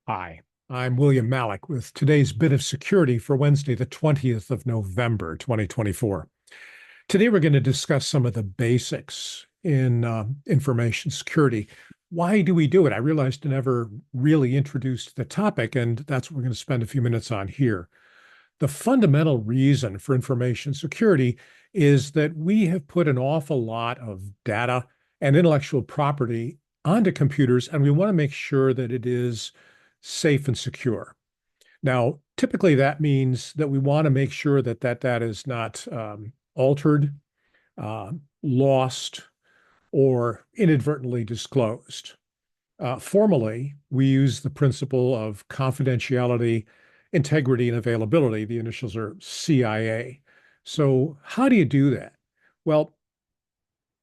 Hi, I'm William Malik with today's bit of security for Wednesday, the 20th of November, 2024. Today, we're going to discuss some of the basics in information security. Why do we do it? I realized I never really introduced the topic, and that's what we're going to spend a few minutes on here. The fundamental reason for information security is that we have put an awful lot of data and intellectual property onto computers, and we want to make sure that it is safe and secure. Now, typically that means that we want to make sure that that data is not altered, uh, lost, or inadvertently disclosed. Formally, we use the principle of confidentiality, integrity, and availability. The initials are CIA. So, how do you do that? Well,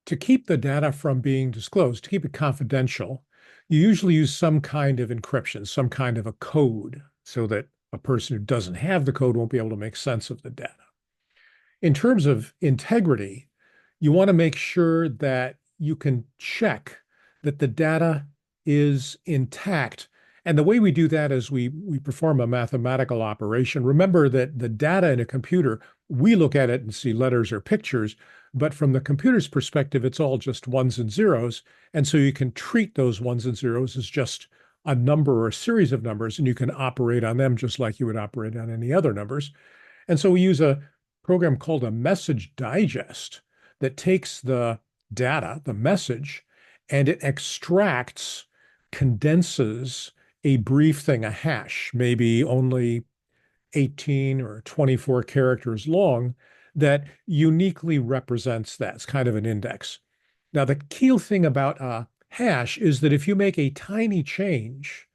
to keep the data from being disclosed, to keep it confidential, you usually use some kind of encryption, some kind of a code, so that a person who doesn't have the code won't be able to make sense of the data. In terms of integrity, you want to make sure that you can check that the data is intact. And the way we do that is we perform a mathematical operation. Remember that the data in a computer, we look at it and see letters or pictures, but from the computer's perspective, it's all just ones and zeros. And so you can treat those ones and zeros as just a number or a series of numbers, and you can operate on them just like you would operate on any other numbers. And so we use a program called a message digest that takes the data, the message, and it extracts, condenses a brief thing, a hash, maybe only 18 or 24 characters long, that uniquely represents that. It's kind of an index. Now, the key thing about a hash is that if you make a tiny change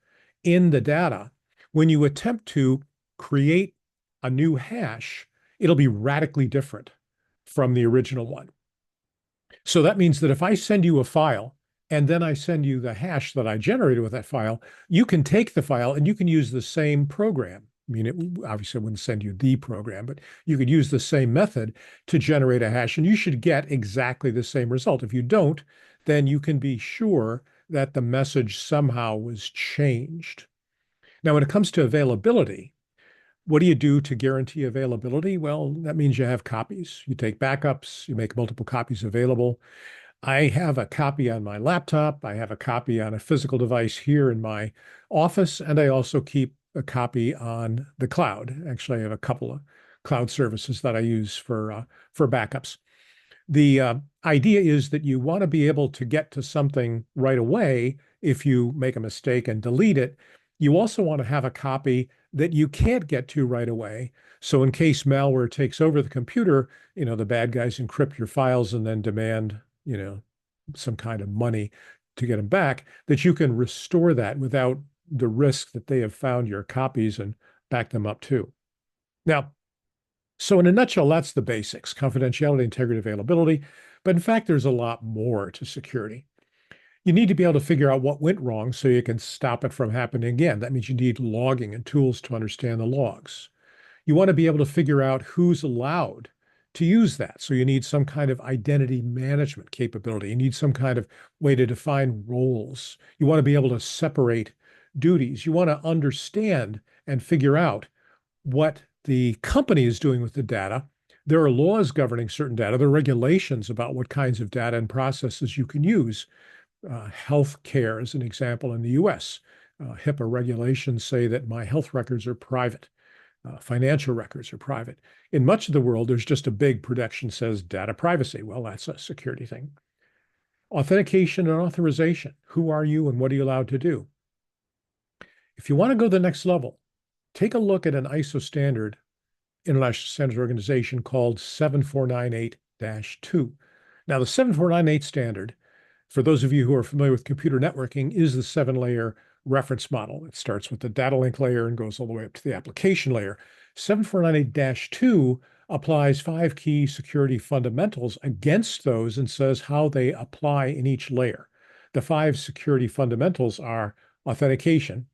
in the data, when you attempt to create a new hash, it'll be radically different from the original one. So that means that if I send you a file and then I send you the hash that I generated with that file, you can take the file and you can use the same program. I mean, it obviously wouldn't send you the program, but you could use the same method to generate a hash, and you should get exactly the same result. If you don't, then you can be sure that the message somehow was changed. Now, when it comes to availability, what do you do to guarantee availability? Well, that means you have copies. You take backups, you make multiple copies available. I have a copy on my laptop. I have a copy on a physical device here in my office, and I also keep a copy on the cloud. Actually, I have a couple of cloud services that I use for backups. The idea is that you want to be able to get to something right away if you make a mistake and delete it. You also want to have a copy that you can't get to right away. So in case malware takes over the computer, the bad guys encrypt your files and then demand, some kind of money to get them back, that you can restore that without the risk that they have found your copies and back them up too. Now, so in a nutshell, that's the basics: confidentiality, integrity, availability. But in fact, there's a lot more to security. You need to be able to figure out what went wrong so you can stop it from happening again. That means you need logging and tools to understand the logs. You want to be able to figure out who's allowed to use that. So you need some kind of identity management capability. You need some kind of way to define roles. You want to be able to separate duties. You want to understand and figure out what the company is doing with the data. There are laws governing certain data. There are regulations about what kinds of data and processes you can use. Health care is an example in the US. HIPAA regulations say that my health records are private. Financial records are private. In much of the world, there's just a big protection says data privacy. Well, that's a security thing. Authentication and authorization. Who are you and what are you allowed to do? If you want to go to the next level, take a look at an ISO standard, International Standards Organization, called 7498-2. Now, the 7498 standard, for those of you who are familiar with computer networking, is the 7-layer reference model. It starts with the data link layer and goes all the way up to the application layer. 7498-2 applies 5 key security fundamentals against those and says how they apply in each layer. The 5 security fundamentals are authentication,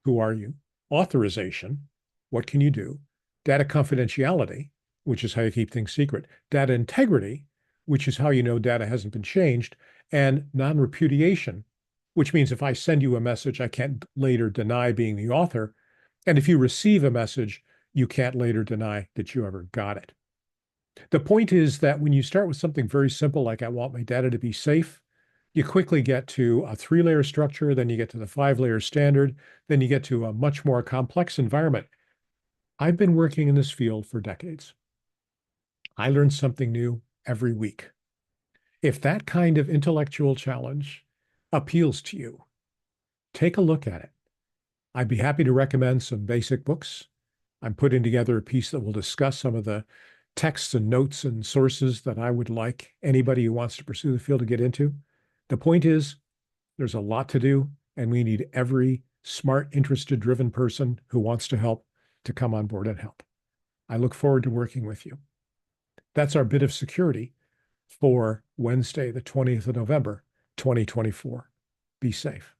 who are you? Authorization, what can you do? Data confidentiality, which is how you keep things secret. Data integrity, which is how you know data hasn't been changed. And non-repudiation, which means if I send you a message, I can't later deny being the author. And if you receive a message, you can't later deny that you ever got it. The point is that when you start with something very simple, like I want my data to be safe, you quickly get to a 3-layer structure, then you get to the 5-layer standard, then you get to a much more complex environment. I've been working in this field for decades. I learn something new every week. If that kind of intellectual challenge appeals to you, take a look at it. I'd be happy to recommend some basic books. I'm putting together a piece that will discuss some of the texts and notes and sources that I would like anybody who wants to pursue the field to get into. The point is, there's a lot to do, and we need every smart, interested, driven person who wants to help to come on board and help. I look forward to working with you. That's our bit of security for Wednesday, the 20th of November, 2024. Be safe.